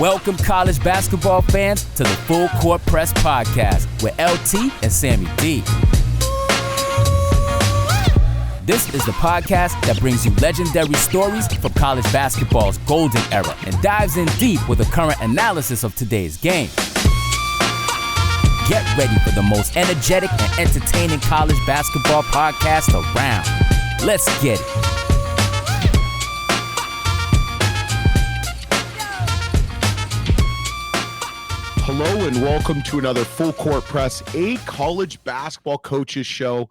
Welcome, college basketball fans, to the Full Court Press Podcast with LT and Sammy D. This is the podcast that brings you legendary stories from college basketball's golden era and dives in deep with a current analysis of today's game. Get ready for the most energetic and entertaining college basketball podcast around. Let's get it. Hello and welcome to another Full Court Press, a college basketball coaches show.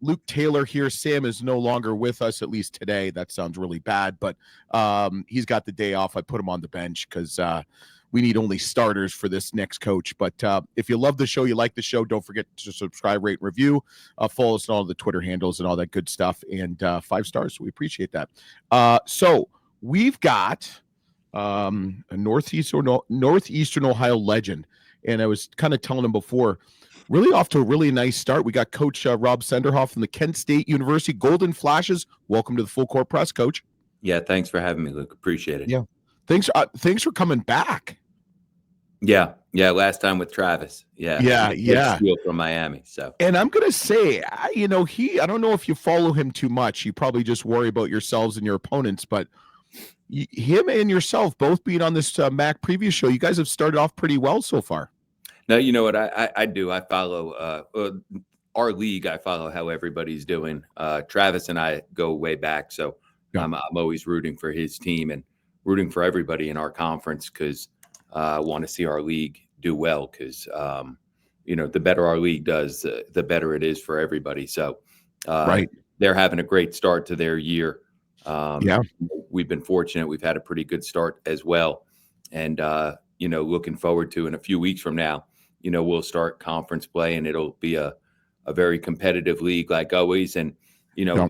Luke Taylor here. Sam is no longer with us, at least today. That sounds really bad, but he's got the day off. I put him on the bench because we need only starters for this next coach. But if you love the show, you like the show, don't forget to subscribe, rate, and review. Follow us on all the Twitter handles and all that good stuff. And 5 stars, we appreciate that. So we've got a Northeastern Ohio legend. And I was kind of telling him before, really off to a really nice start. We got Coach Rob Sendroff from the Kent State University Golden Flashes. Welcome to the Full Court Press, Coach. Yeah, thanks for having me, Luke. Appreciate it. Yeah, thanks for coming back. Yeah, last time with Travis. Yeah. From Miami. So, and I'm gonna say, I don't know if you follow him too much. You probably just worry about yourselves and your opponents, but him and yourself both being on this Mac preview show, you guys have started off pretty well so far. No, you know what I do? I follow our league. I follow how everybody's doing. Travis and I go way back, so yeah. I'm always rooting for his team and rooting for everybody in our conference because I want to see our league do well because, the better our league does, the better it is for everybody. So right. They're having a great start to their year. We've been fortunate. We've had a pretty good start as well. And, looking forward to in a few weeks from now, we'll start conference play and it'll be a very competitive league like always. And,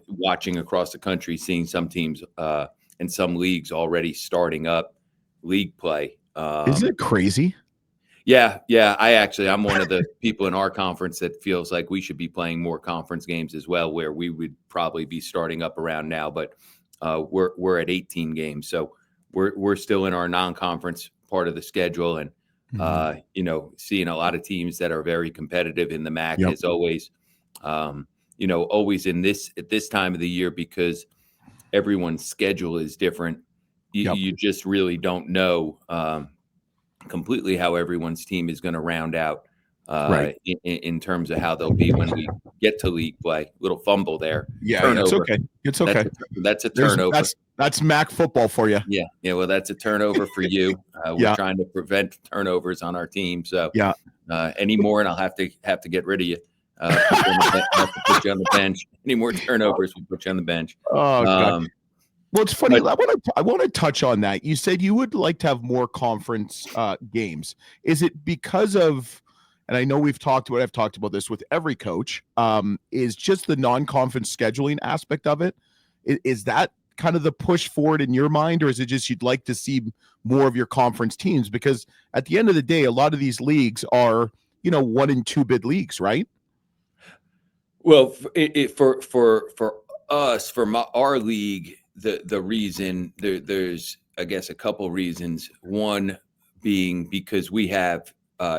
watching across the country, seeing some teams and some leagues already starting up league play. Isn't it crazy? Yeah. I'm one of the people in our conference that feels like we should be playing more conference games as well, where we would probably be starting up around now, but we're at 18 games. So we're still in our non-conference part of the schedule and, seeing a lot of teams that are very competitive in the MAC as always, always at this time of the year, because everyone's schedule is different. You just really don't know completely how everyone's team is going to round out in terms of how they'll be when we get to league play. Little fumble there. Yeah, it's okay. It's okay. That's a turnover. That's MAC football for you. Yeah. Well, that's a turnover for you. We're trying to prevent turnovers on our team. So any more, and I'll have to get rid of you. Have to put you on the bench. Any more turnovers, we'll put you on the bench. Oh, God. Well, it's funny. I want to touch on that. You said you would like to have more conference games. Is it because of, and I know I've talked about this with every coach, is just the non-conference scheduling aspect of it? Is that kind of the push forward in your mind, or is it just you'd like to see more of your conference teams? Because at the end of the day, a lot of these leagues are, 1 and 2 bid leagues, right? Well, for us, our league, the reason there's, I guess, a couple reasons. One being because we have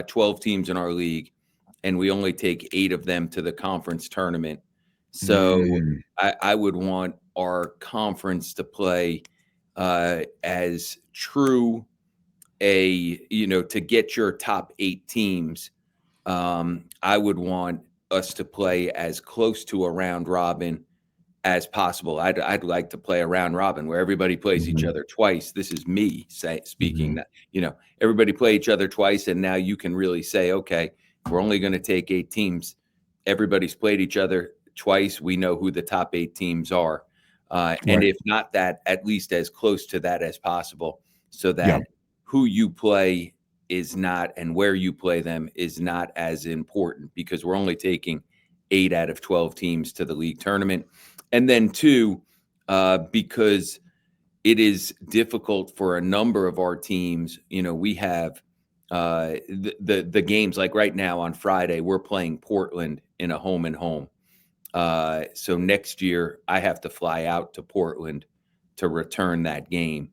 12 teams in our league and we only take 8 of them to the conference tournament. So I would want our conference to play as true to get your top 8 teams. I would want us to play as close to a round robin as possible. I'd like to play a round robin where everybody plays each other twice. This is me speaking that, everybody play each other twice. And now you can really say, okay, we're only going to take 8 teams. Everybody's played each other twice. We know who the top 8 teams are. And if not that, at least as close to that as possible, so that who you play is not, and where you play them is not as important, because we're only taking 8 out of 12 teams to the league tournament. And then 2, because it is difficult for a number of our teams. We have the games, like right now on Friday, we're playing Portland in a home and home. So next year I have to fly out to Portland to return that game.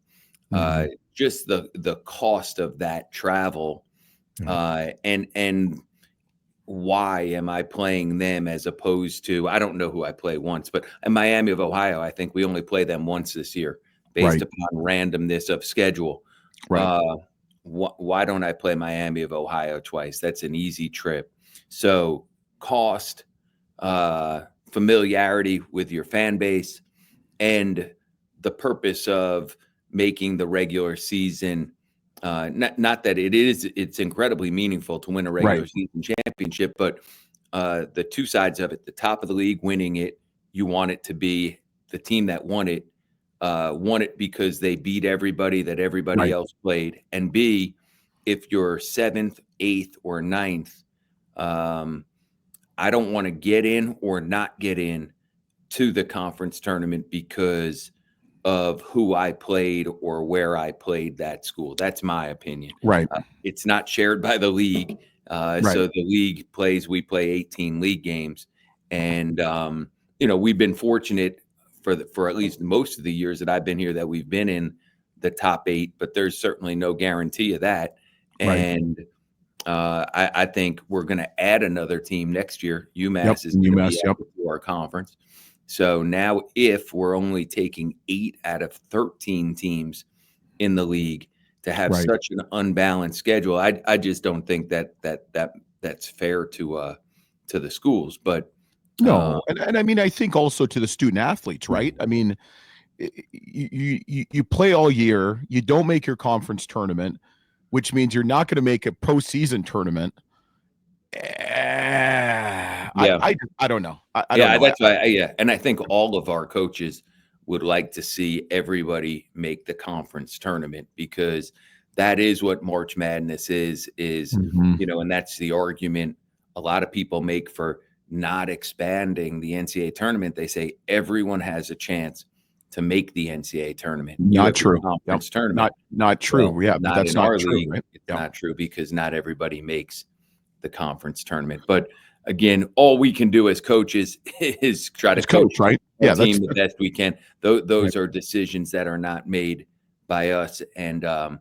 just the cost of that travel, and why am I playing them as opposed to, I don't know who I play once, but in Miami of Ohio, I think we only play them once this year based upon randomness of schedule. Why don't I play Miami of Ohio twice? That's an easy trip. So cost, familiarity with your fan base, and the purpose of making the regular season, not that it's incredibly meaningful to win a regular season championship, but the two sides of it, the top of the league winning it, you want it to be the team that won it because they beat everybody that everybody else played. And B, if you're 7th, 8th, or 9th, I don't want to get in or not get in to the conference tournament because of who I played or where I played that school. That's my opinion. It's not shared by the league. So the league we play 18 league games. And, we've been fortunate for at least most of the years that I've been here that we've been in the top 8, but there's certainly no guarantee of that. And I think we're going to add another team next year. UMass is going to be added to our conference. So now if we're only taking 8 out of 13 teams in the league to have such an unbalanced schedule, I just don't think that's fair to the schools. But no, and I mean, I think also to the student athletes, right? I mean, you play all year, you don't make your conference tournament, which means you're not going to make a postseason tournament. I don't know. I don't know. That's why. And I think all of our coaches would like to see everybody make the conference tournament because that is what March Madness is, and that's the argument a lot of people make for not expanding the NCAA tournament. They say everyone has a chance to make the NCAA tournament. Not true. Conference tournament. Not true. Well, but that's not true. League, right? It's not true because not everybody makes the conference tournament. But again, all we can do as coaches is try to coach right? Team the best we can. Those are decisions that are not made by us and or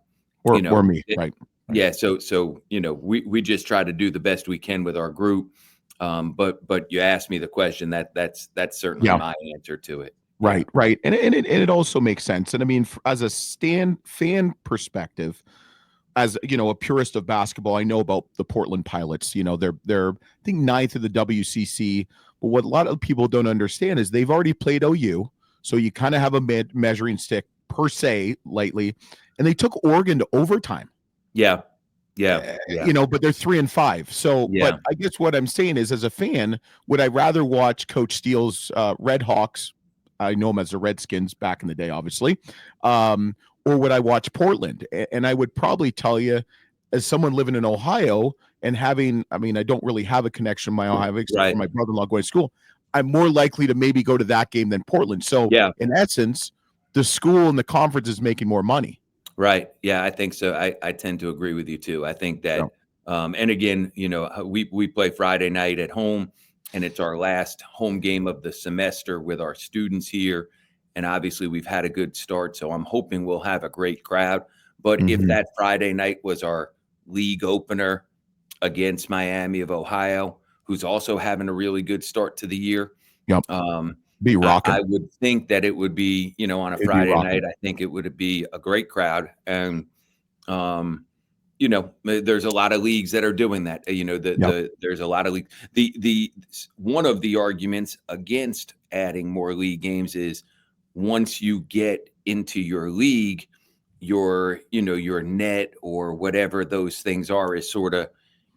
me, right? Yeah. So we just try to do the best we can with our group. But you asked me the question that's certainly my answer to it. Right. And it also makes sense. And I mean, as a fan perspective, as a purist of basketball, I know about the Portland Pilots. They're I think 9th of the WCC. But what a lot of people don't understand is they've already played OU, so you kind of have a measuring stick per se lately, and they took Oregon to overtime. Yeah. But they're 3-5. So, but I guess what I'm saying is, as a fan, would I rather watch Coach Steele's Red Hawks? I know them as the Redskins back in the day, obviously. Or would I watch Portland? And I would probably tell you, as someone living in Ohio and I don't really have a connection in my Ohio, except for my brother-in-law going to school. I'm more likely to maybe go to that game than Portland. So in essence, the school and the conference is making more money. Right. Yeah, I think so. I tend to agree with you too. I think that, and again, we play Friday night at home, and it's our last home game of the semester with our students here. And obviously we've had a good start, so I'm hoping we'll have a great crowd. But if that Friday night was our league opener against Miami of Ohio, who's also having a really good start to the year, be rocking. I would think that it would be, on a Friday night, I think it would be a great crowd. And, there's a lot of leagues that are doing that. There's a lot of leagues. The one of the arguments against adding more league games is once you get into your league, your net or whatever those things are is sort of,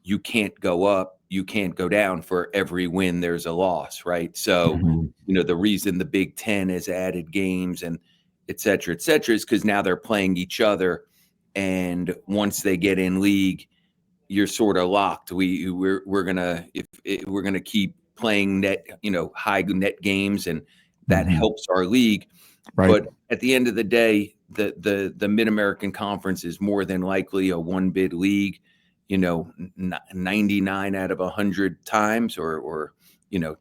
you can't go up, you can't go down. For every win, there's a loss, right? So, the reason the Big Ten has added games and et cetera, is because now they're playing each other. And once they get in league, you're sort of locked. We're gonna keep playing net, high net games, and that helps our league. Right. But at the end of the day, the Mid-American Conference is more than likely a one-bid league. 99 out of 100 times, or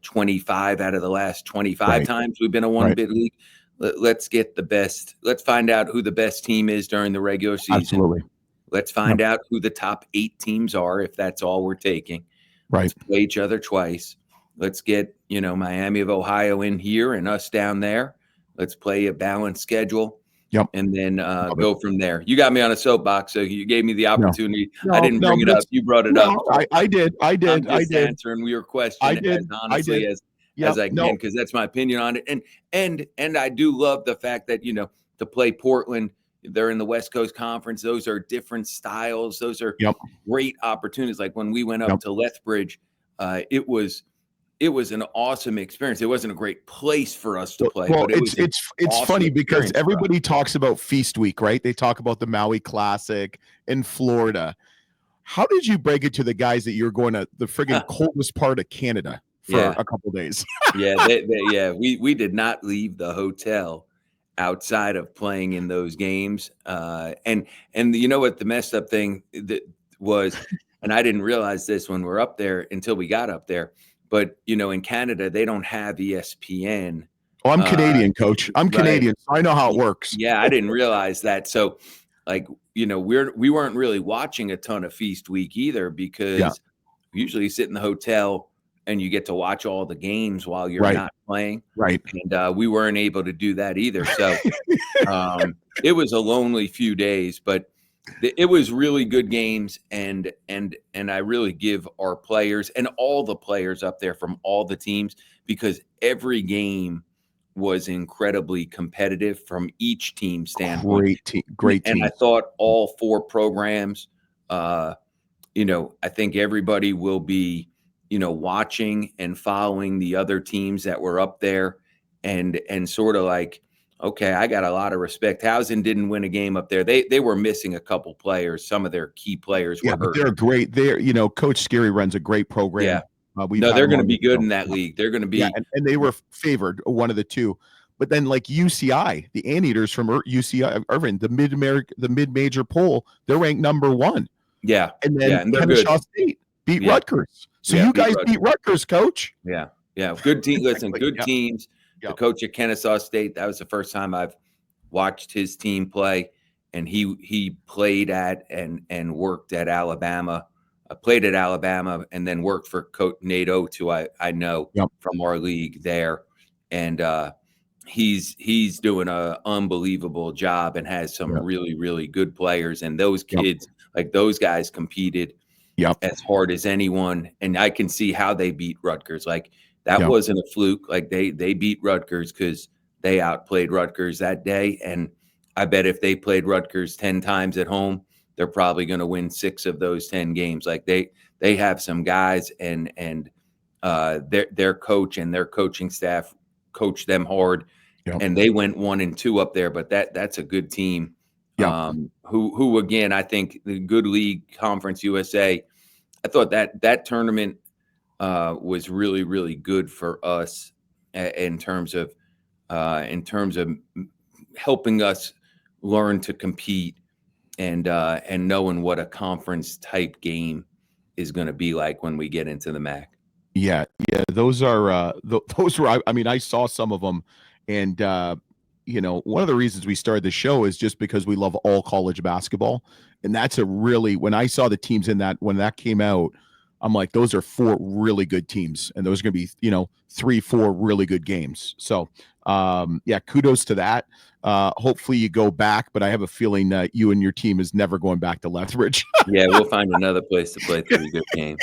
25 out of the last 25 times we've been a one-bid league. let's get the best. Let's find out who the best team is during the regular season. Absolutely. Let's find out who the top 8 teams are, if that's all we're taking. Right. Let's play each other twice. Let's get, Miami of Ohio in here and us down there. Let's play a balanced schedule. Yep. And then go from there. You got me on a soapbox, so you gave me the opportunity. No, I didn't bring it up. You brought it up. I did. I'm just answering your question as honestly as I can, because that's my opinion on it. And I do love the fact that, to play Portland, they're in the West Coast Conference. Those are different styles. Those are great opportunities. Like when we went up to Lethbridge, it was an awesome experience. It wasn't a great place for us to play. Well, but it's awesome funny because everybody talks about Feast Week, right? They talk about the Maui Classic in Florida. How did you break it to the guys that you're going to the friggin' coldest part of Canada for a couple of days? We did not leave the hotel outside of playing in those games. And you know what the messed up thing that was, and I didn't realize this when we're up there until we got up there. But, in Canada, they don't have ESPN. Oh, I'm Canadian, Coach. I'm Canadian, so I know how it works. Yeah, I didn't realize that. So, we weren't really watching a ton of Feast Week either, because usually you sit in the hotel and you get to watch all the games while you're not playing. Right. And we weren't able to do that either. So it was a lonely few days, but it was really good games, and I really give our players and all the players up there from all the teams, because every game was incredibly competitive from each team standpoint. Great team. And I thought all 4 programs, I think everybody will be, watching and following the other teams that were up there, and sort of like, okay, I got a lot of respect. Towson didn't win a game up there. They were missing a couple players. Some of their key players were hurt. But they're great. Coach Scary runs a great program. Yeah. They're going to be good in that league. They're going to be. Yeah, and they were favored, one of the two. But then, like UCI, the Anteaters from UCI Irvine, the mid-major poll, they're ranked number 1. Yeah. And then Kennesaw State beat Rutgers. So you guys beat Rutgers, Coach. Yeah. Yeah. Good team. Listen, good teams. The coach at Kennesaw State, that was the first time I've watched his team play. And he played at and worked at Alabama. Played at Alabama and then worked for Coach Nate Oates, who I know from our league there. And he's doing an unbelievable job and has some really, really good players. And those kids, like those guys, competed as hard as anyone. And I can see how they beat Rutgers. Like that wasn't a fluke. Like they beat Rutgers because they outplayed Rutgers that day. And I bet if they played Rutgers 10 times at home, they're probably going to win 6 of those 10 games. Like they have some guys and their coach and their coaching staff coach them hard, and they went 1-2 up there. But that's a good team. Who again, I think the good league Conference USA. I thought that tournament was really, really good for us in terms of helping us learn to compete and knowing what a conference type game is going to be like when we get into the MAC. Yeah. Those were. I mean, I saw some of them, and one of the reasons we started the show is just because we love all college basketball, and that's when I saw the teams when that came out, I'm like, those are 4 really good teams, and those are going to be 3-4 really good games. So kudos to that. Hopefully you go back, but I have a feeling that you and your team is never going back to Lethbridge. Yeah, we'll find another place to play 3 good games.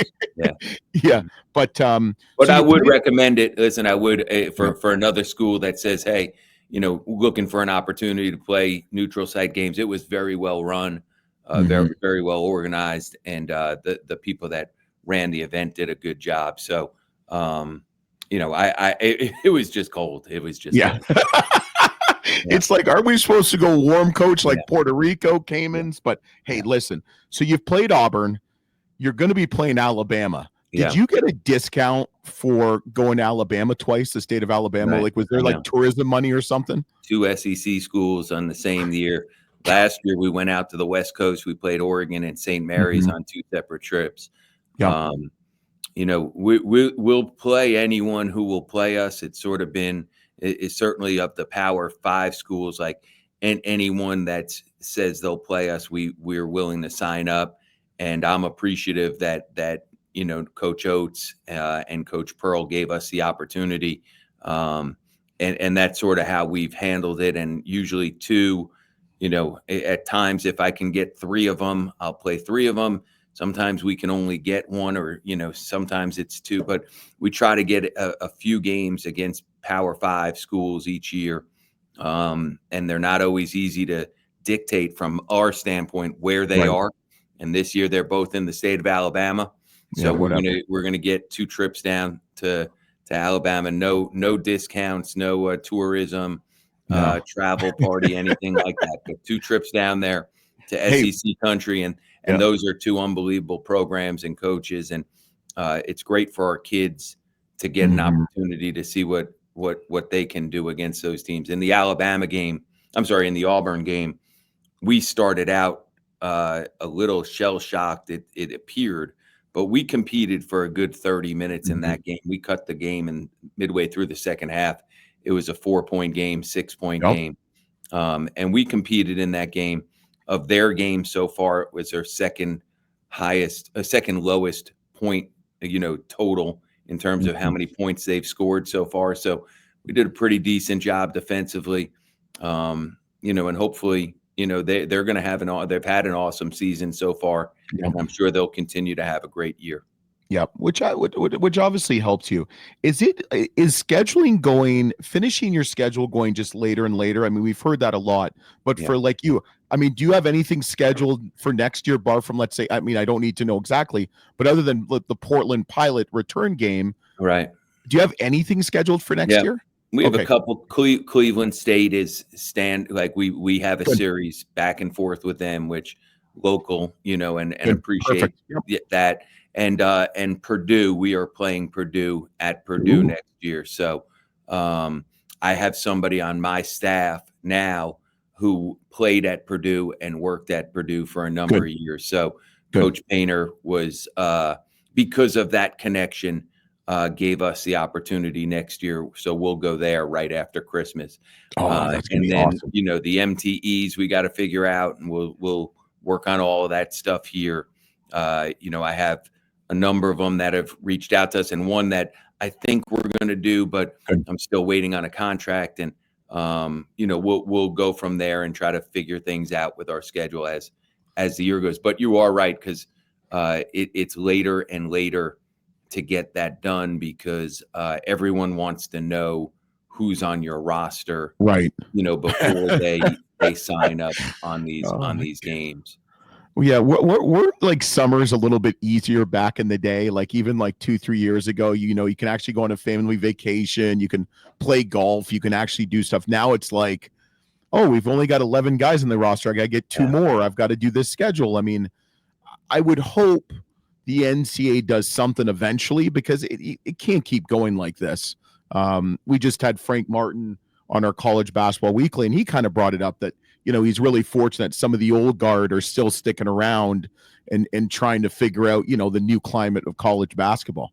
Yeah. But I would recommend it. Listen, I would for another school that says, hey, looking for an opportunity to play neutral site games. It was very well run, very, very well organized, and the people that ran the event did a good job. So, it was just cold. It was just It's like, are we supposed to go warm, Coach, like Puerto Rico, Caymans? But hey, listen. So you've played Auburn. You're going to be playing Alabama. Did you get a discount for going to Alabama twice, the state of Alabama? Right. Like, was there like tourism money or something? 2 SEC schools on the same year. Last year, we went out to the West Coast. We played Oregon and St. Mary's on 2 separate trips. We'll play anyone who will play us. It's sort of been is certainly of the Power 5 schools. Like, and anyone that says they'll play us, we're willing to sign up. And I'm appreciative that Coach Oates and Coach Pearl gave us the opportunity. And that's sort of how we've handled it. And usually two, at times, if I can get three of them, I'll play three of them. Sometimes we can only get one, or, sometimes it's two, but we try to get a few games against Power 5 schools each year. And they're not always easy to dictate from our standpoint where they are. And this year they're both in the state of Alabama. So we're going to get 2 trips down to Alabama. No discounts, no tourism, travel party, anything like that. But 2 trips down there to SEC country, and those are 2 unbelievable programs and coaches, and it's great for our kids to get an opportunity to see what they can do against those teams. In the in the Auburn game, we started out a little shell-shocked, it appeared, but we competed for a good 30 minutes in that game. We cut the game, and midway through the second half, it was a 4-point game, 6-point game. And we competed in that game. Of their game so far, it was their second lowest point, total in terms of how many points they've scored so far. So we did a pretty decent job defensively, and hopefully, they're going to have they've had an awesome season so far. And I'm sure they'll continue to have a great year. Yeah, which obviously helps you. Is finishing your schedule going just later and later? I mean, we've heard that a lot, but for like you, I mean, do you have anything scheduled for next year, bar from, let's say, I mean, I don't need to know exactly, but other than the Portland Pilot return game, right? Do you have anything scheduled for next year? We have a couple. Cleveland State is we have a series back and forth with them, which local, and appreciate that. And Purdue, we are playing Purdue at Purdue next year. So I have somebody on my staff now who played at Purdue and worked at Purdue for a number of years. So Coach Painter was, because of that connection, gave us the opportunity next year. So we'll go there right after Christmas. That's gonna be then, awesome. The MTEs we got to figure out, and we'll work on all of that stuff here. I have a number of them that have reached out to us, and one that I think we're going to do, but I'm still waiting on a contract. And, we'll go from there and try to figure things out with our schedule as the year goes. But you are right, because it's later and later to get that done, because everyone wants to know who's on your roster, right? Before they sign up on these games. Yeah, we're like, summer's a little bit easier back in the day. Like, even like 2-3 years ago, you can actually go on a family vacation, you can play golf, you can actually do stuff. Now it's like, oh, we've only got 11 guys in the roster, I gotta get 2 more, I've got to do this schedule. I mean, I would hope the NCAA does something eventually, because it can't keep going like this. We just had Frank Martin on our College Basketball Weekly, and he kind of brought it up that, he's really fortunate some of the old guard are still sticking around and trying to figure out, the new climate of college basketball.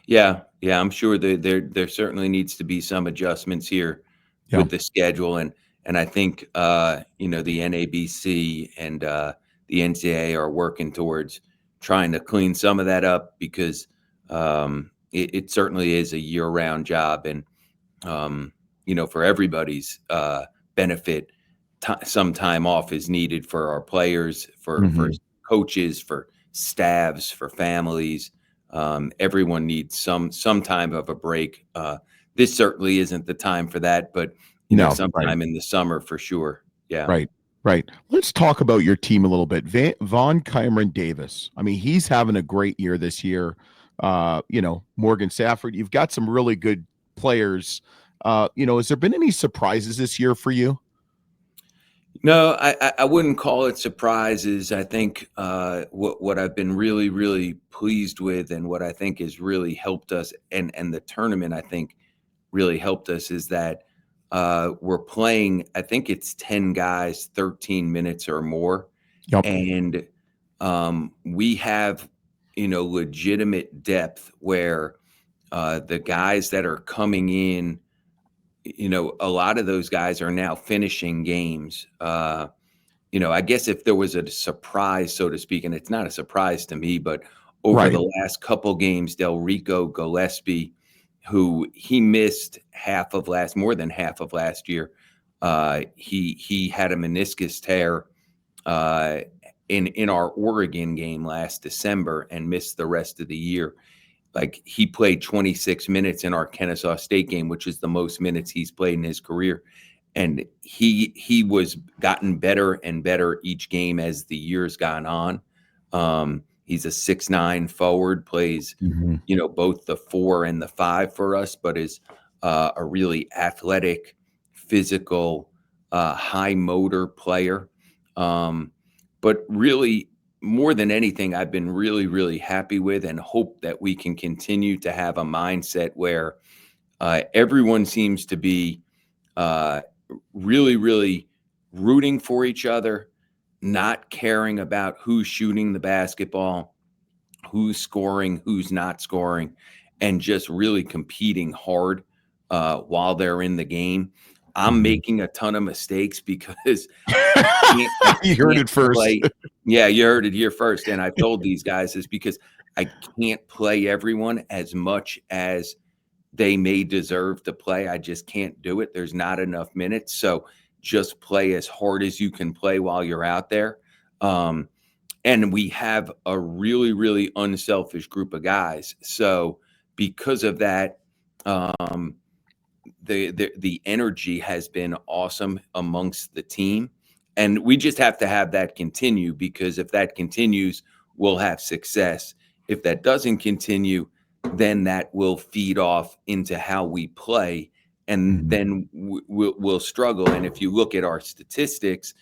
Yeah, I'm sure there certainly needs to be some adjustments here with the schedule. And I think, the NABC and the NCAA are working towards trying to clean some of that up, because it certainly is a year-round job. And, for everybody's benefit, some time off is needed for our players, for coaches, for staffs, for families. Everyone needs some time of a break. This certainly isn't the time for that, but sometime in the summer for sure. Yeah. Right. Let's talk about your team a little bit. Von Cameron Davis. I mean, he's having a great year this year. Morgan Safford, you've got some really good players. Has there been any surprises this year for you? No, I wouldn't call it surprises. I think what I've been really, really pleased with, and what I think has really helped us, and the tournament I think really helped us, is that we're playing, I think it's 10 guys, 13 minutes or more. Yep. And we have, legitimate depth where the guys that are coming in a lot of those guys are now finishing games. I guess if there was a surprise, so to speak, and it's not a surprise to me, but over Right. the last couple games, Delrico Gillespie, who he missed more than half of last year, he had a meniscus tear in our Oregon game last December and missed the rest of the year. Like, he played 26 minutes in our Kennesaw State game, which is the most minutes he's played in his career. And he was gotten better and better each game as the years gone on. He's a 6'9" forward, plays, both the 4 and the 5 for us, but is a really athletic, physical, high motor player. But really, more than anything, I've been really, really happy with and hope that we can continue to have a mindset where everyone seems to be really, really rooting for each other, not caring about who's shooting the basketball, who's scoring, who's not scoring, and just really competing hard while they're in the game. I'm making a ton of mistakes because You heard it first. Yeah, you heard it here first. And I've told these guys this because I can't play everyone as much as they may deserve to play. I just can't do it. There's not enough minutes. So just play as hard as you can play while you're out there. And we have a really, really unselfish group of guys. So because of that, the energy has been awesome amongst the team. And we just have to have that continue, because if that continues, we'll have success. If that doesn't continue, then that will feed off into how we play, and then we'll struggle. And if you look at our statistics,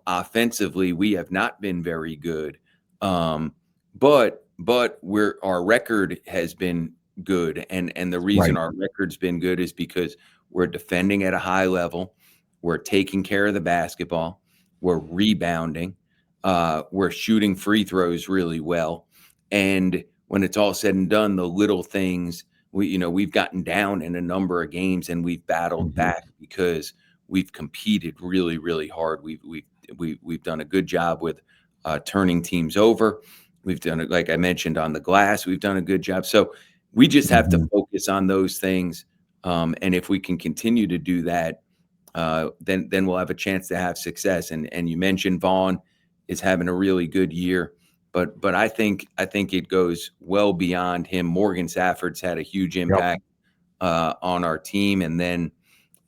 offensively, we have not been very good. But our record has been good. And the reason our record's been good is because we're defending at a high level. We're taking care of the basketball. We're rebounding. We're shooting free throws really well. And when it's all said and done, the little things, we've gotten down in a number of games and we've battled back because we've competed really, really hard. We've done a good job with turning teams over. We've done it, like I mentioned, on the glass. We've done a good job. So we just have to focus on those things. And if we can continue to do that, then we'll have a chance to have success. And you mentioned Vaughn is having a really good year, but I think it goes well beyond him. Morgan Safford's had a huge impact on our team, and then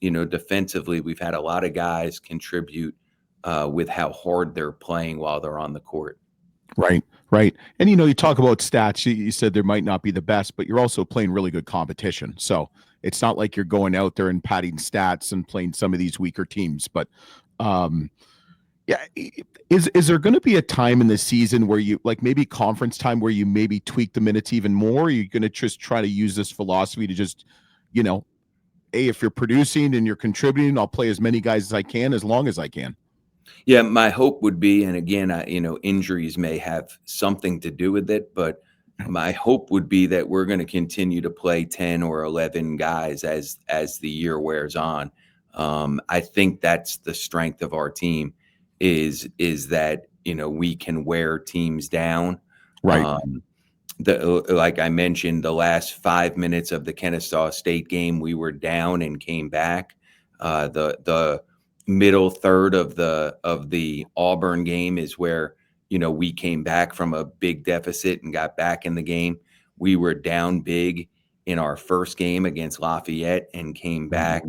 defensively, we've had a lot of guys contribute with how hard they're playing while they're on the court. Right. And you talk about stats. You said there might not be the best, but you're also playing really good competition. So it's not like you're going out there and padding stats and playing some of these weaker teams. But is there going to be a time in the season where you, like, maybe conference time, where you maybe tweak the minutes even more? Or are you going to just try to use this philosophy to just, if you're producing and you're contributing, I'll play as many guys as I can, as long as I can? Yeah, my hope would be, and again, injuries may have something to do with it, but my hope would be that we're going to continue to play 10 or 11 guys as the year wears on. I think that's the strength of our team is that, we can wear teams down. Right. Like I mentioned, the last 5 minutes of the Kennesaw State game, we were down and came back. The middle third of the Auburn game is where we came back from a big deficit and got back in the game. We were down big in our first game against Lafayette and came back.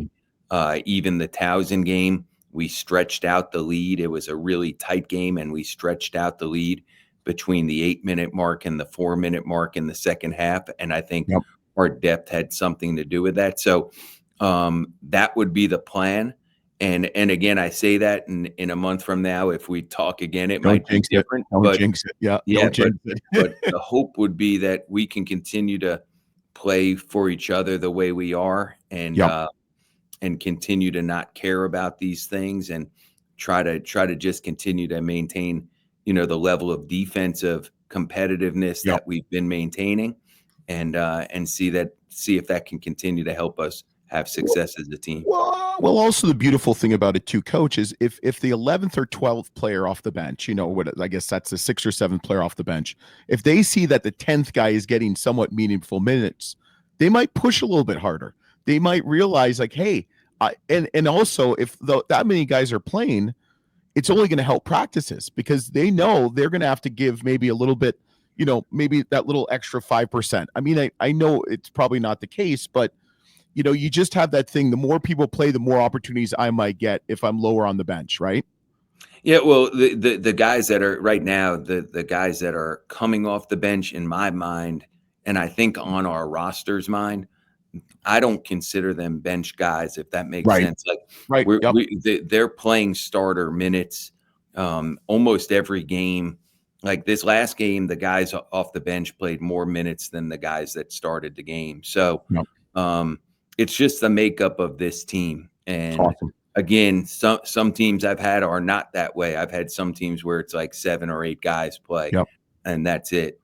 Even the Towson game, we stretched out the lead. It was a really tight game, and we stretched out the lead between the 8-minute mark and the 4-minute mark in the second half. And I think our depth had something to do with that. So that would be the plan. And again, I say that in a month from now, if we talk again, it might be different. Don't jinx it. Don't jinx it. But the hope would be that we can continue to play for each other the way we are, and continue to not care about these things, and try to just continue to maintain, the level of defensive competitiveness that we've been maintaining, and see if that can continue to help us have success as a team. Well, also the beautiful thing about it too, Coach, is if the 11th or 12th player off the bench, what I guess that's the 6th or 7th player off the bench, if they see that the 10th guy is getting somewhat meaningful minutes, they might push a little bit harder. They might realize like, hey, and also if that many guys are playing, it's only going to help practices because they know they're going to have to give maybe a little bit, maybe that little extra 5%. I mean, I know it's probably not the case, but you just have that thing. The more people play, the more opportunities I might get if I'm lower on the bench, right? Yeah, well, the guys that are right now, the guys that are coming off the bench in my mind, and I think on our roster's mind, I don't consider them bench guys, if that makes sense. Like Right. Yep. they're playing starter minutes almost every game. Like this last game, the guys off the bench played more minutes than the guys that started the game. So Yep. It's just the makeup of this team. And Awesome. again, some teams I've had are not that way. I've had some teams where it's like 7 or 8 guys play, Yep. and that's it.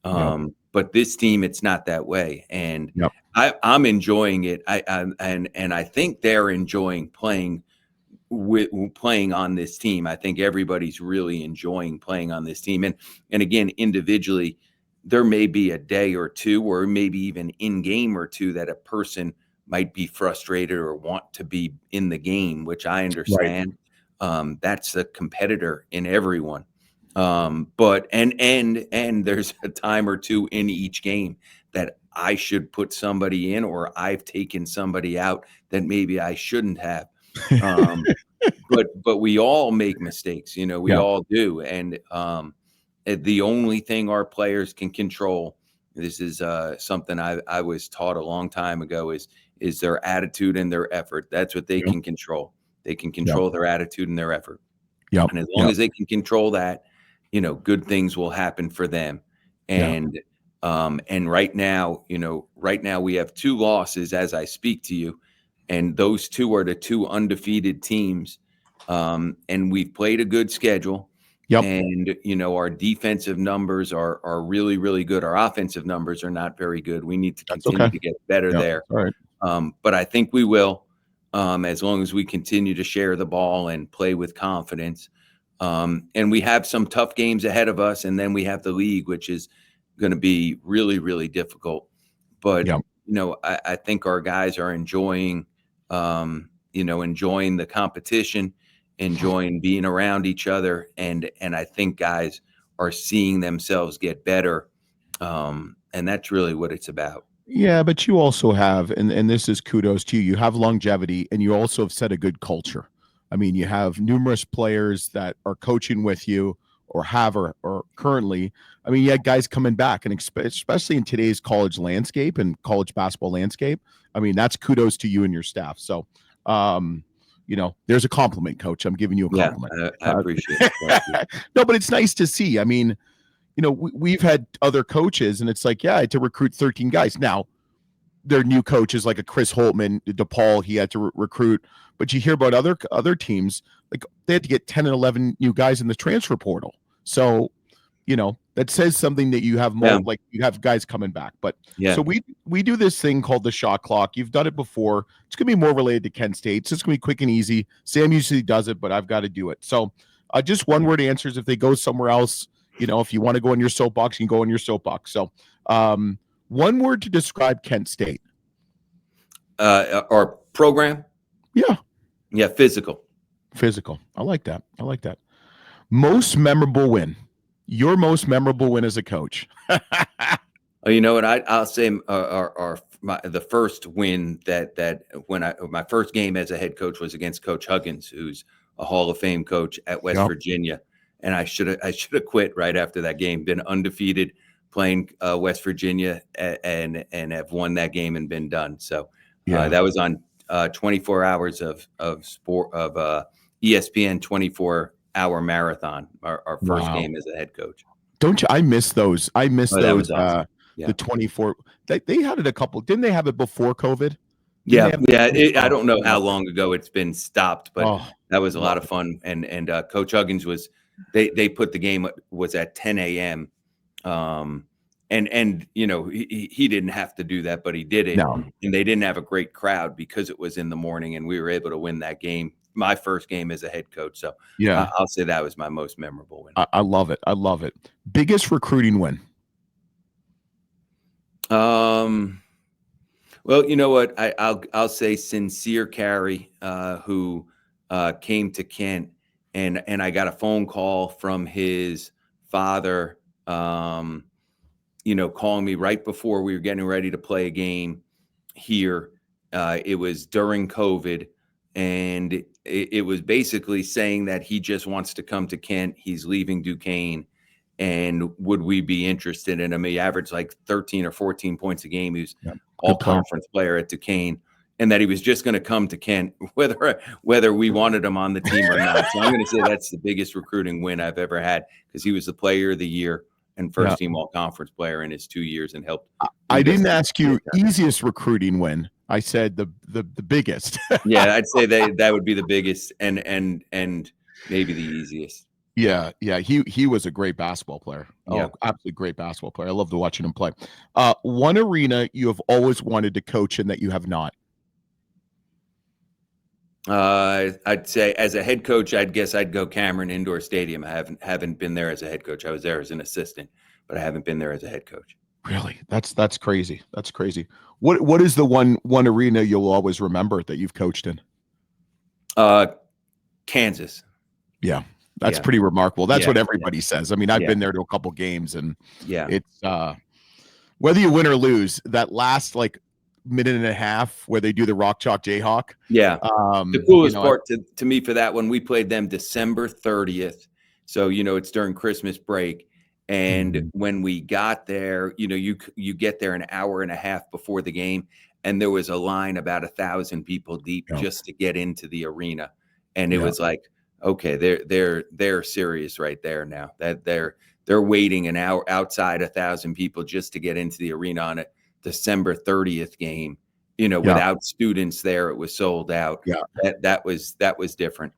Yep. But this team, it's not that way. And Yep. I'm enjoying it. And I think they're enjoying playing on this team. I think everybody's really enjoying playing on this team. And again, individually, there may be a day or two, or maybe even in game or two, that a person might be frustrated or want to be in the game, which I understand. Right. That's a competitor in everyone. But there's a time or two in each game that I should put somebody in, or I've taken somebody out that maybe I shouldn't have. But we all make mistakes, we all do. And the only thing our players can control, this is something I was taught a long time ago, is their attitude and their effort. That's what they can control. They can control their attitude and their effort. Yep. And as long as they can control that, good things will happen for them. And right now we have 2 losses as I speak to you, and those 2 are the 2 undefeated teams. And we've played a good schedule. Yep. And our defensive numbers are really, really good. Our offensive numbers are not very good. We need to continue to get better there. All right. But I think we will, as long as we continue to share the ball and play with confidence. And we have some tough games ahead of us, and then we have the league, which is going to be really, really difficult. But I think our guys are enjoying the competition, enjoying being around each other, and I think guys are seeing themselves get better, and that's really what it's about. Yeah, but you also have, and this is kudos to you, you have longevity, and you also have set a good culture. I mean, you have numerous players that are coaching with you or have or currently. I mean, you had guys coming back, and especially in today's college landscape and college basketball landscape. I mean, that's kudos to you and your staff. So, there's a compliment, Coach. I'm giving you a compliment. Yeah, I appreciate it. No, but it's nice to see. I mean, we've had other coaches, and it's like, I had to recruit 13 guys. Now, they're new coaches like a Chris Holtman, DePaul, he had to recruit. But you hear about other teams, like they had to get 10 and 11 new guys in the transfer portal. So, that says something that you have more, like you have guys coming back. But so we do this thing called the shot clock. You've done it before. It's going to be more related to Kent State. It's just going to be quick and easy. Sam usually does it, but I've got to do it. So just one word answers. If they go somewhere else, if you want to go in your soapbox, you can go in your soapbox. So one word to describe Kent State. Our program? Yeah, physical. I like that. Most memorable win. Your most memorable win as a coach. You know what? I'll say the first win that when my first game as a head coach was against Coach Huggins, who's a Hall of Fame coach at West Virginia, and I should have quit right after that game. Been undefeated playing West Virginia and have won that game and been done. So that was on 24 hours of sport of ESPN 24-hour marathon. Our first game as a head coach. Don't you? I miss those. Those. Awesome. The 24. They had it a couple. Didn't they have it before COVID? I don't know how long ago it's been stopped, but that was a lot of fun. And Coach Huggins was. They put the game was at 10 a.m. and he didn't have to do that, but he did it. No. And they didn't have a great crowd because it was in the morning, and we were able to win that game. My first game as a head coach. So Yeah, I'll say that was my most memorable win. I love it. I love it. Biggest recruiting win. Well, you know what? I'll say Sincere Carey, who came to Kent, and I got a phone call from his father, calling me right before we were getting ready to play a game here. It was during COVID, and it was basically saying that he just wants to come to Kent. He's leaving Duquesne. And would we be interested in him? He averaged like 13 or 14 points a game. He was all-conference player at Duquesne, and that he was just going to come to Kent, whether we wanted him on the team or not. So I'm going to say that's the biggest recruiting win I've ever had, because he was the player of the year and first-team all-conference player in his 2 years and helped. I didn't ask you easiest recruiting win. I said the biggest. Yeah, I'd say that would be the biggest and maybe the easiest. Yeah. He was a great basketball player. Yeah. Oh, absolutely great basketball player. I loved watching him play. One arena you have always wanted to coach in that you have not. I'd say as a head coach, I'd go Cameron Indoor Stadium. I haven't been there as a head coach. I was there as an assistant, but I haven't been there as a head coach. Really? That's crazy. That's crazy. What is the one arena you'll always remember that you've coached in? Kansas. Yeah. That's pretty remarkable. That's what everybody says. I mean, I've been there to a couple games, and it's whether you win or lose, that last like minute and a half where they do the Rock Chalk Jayhawk. Yeah. The coolest part to me for that one, we played them December 30th. So, it's during Christmas break. And when we got there, you get there an hour and a half before the game, and there was a line about 1,000 people deep just to get into the arena. And it was like, okay, they're serious right there now. That they're waiting an hour outside 1,000 people just to get into the arena on a December 30th game. Without students there, it was sold out. Yeah, that was different.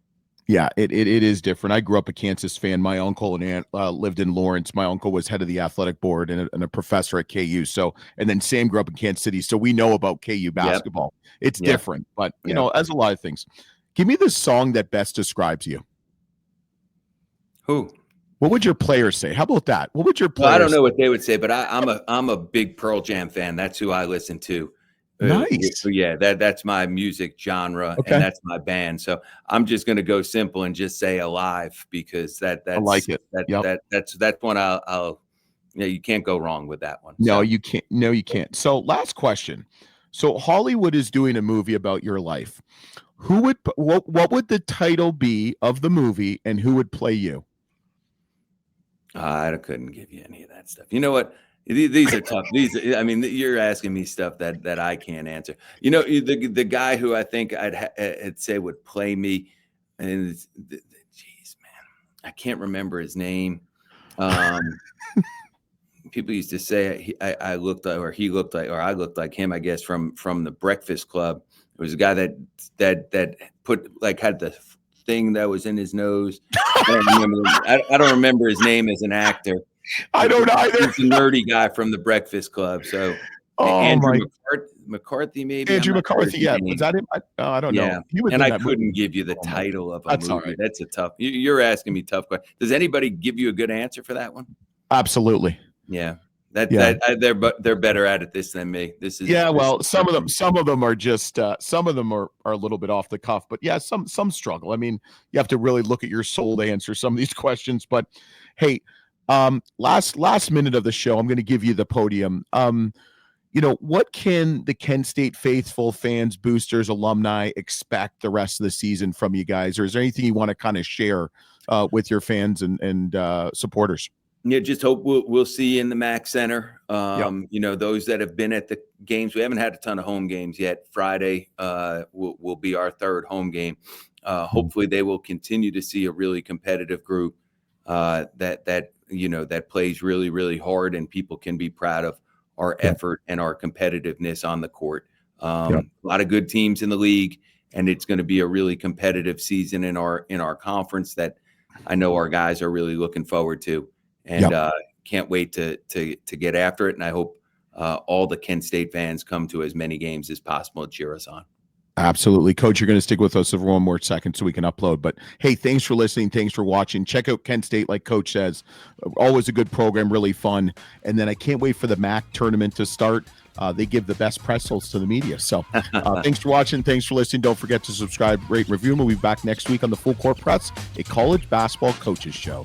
Yeah, it is different. I grew up a Kansas fan. My uncle and aunt lived in Lawrence. My uncle was head of the athletic board and a professor at KU. So, and then Sam grew up in Kansas City. So we know about KU basketball. It's different, but as a lot of things. Give me the song that best describes you. Who? What would your players say? How about that? What would your players? Well, I don't know what they would say, but I'm a big Pearl Jam fan. That's who I listen to. Nice. So that's my music genre, and that's my band. So I'm just going to go simple and just say Alive, because that's I like it. That's one I'll you can't go wrong with that one. No, you can't. No, you can't. So last question. So Hollywood is doing a movie about your life. What would the title be of the movie, and who would play you? I couldn't give you any of that stuff. You know what? These are tough. You're asking me stuff that I can't answer. The guy who I think I'd say would play me, and geez, man, I can't remember his name. People used to say I looked like, or he looked like, or I looked like him, I guess, from the Breakfast Club. It was a guy that put had the thing that was in his nose. I don't remember his name as an actor. I don't either. He's a nerdy guy from the Breakfast Club. So Andrew McCarthy, maybe. Andrew McCarthy, yeah. Was that him? I don't know. And I couldn't give you the title of a movie. All right. That's a tough. You're asking me tough questions. Does anybody give you a good answer for that one? Absolutely. Yeah. They're better at it than me. Some of them are just some of them are a little bit off the cuff, but some struggle. I mean, you have to really look at your soul to answer some of these questions. But hey, last minute of the show, I'm going to give you the podium. What can the Kent State faithful, fans, boosters, alumni expect the rest of the season from you guys? Or is there anything you want to kind of share with your fans and supporters? Yeah, just hope we'll see you in the Mac Center. Those that have been at the games, we haven't had a ton of home games yet. Friday will be our third home game. Hopefully they will continue to see a really competitive group that plays really, really hard, and people can be proud of our effort and our competitiveness on the court. A lot of good teams in the league, and it's going to be a really competitive season in our conference that I know our guys are really looking forward to. And can't wait to get after it. And I hope all the Kent State fans come to as many games as possible and cheer us on. Absolutely. Coach, you're going to stick with us for one more second so we can upload. But hey, thanks for listening. Thanks for watching. Check out Kent State, like Coach says. Always a good program, really fun. And then I can't wait for the MAC tournament to start. They give the best pretzels to the media. So thanks for watching. Thanks for listening. Don't forget to subscribe, rate, review. We'll be back next week on the Full Court Press, a college basketball coaches show.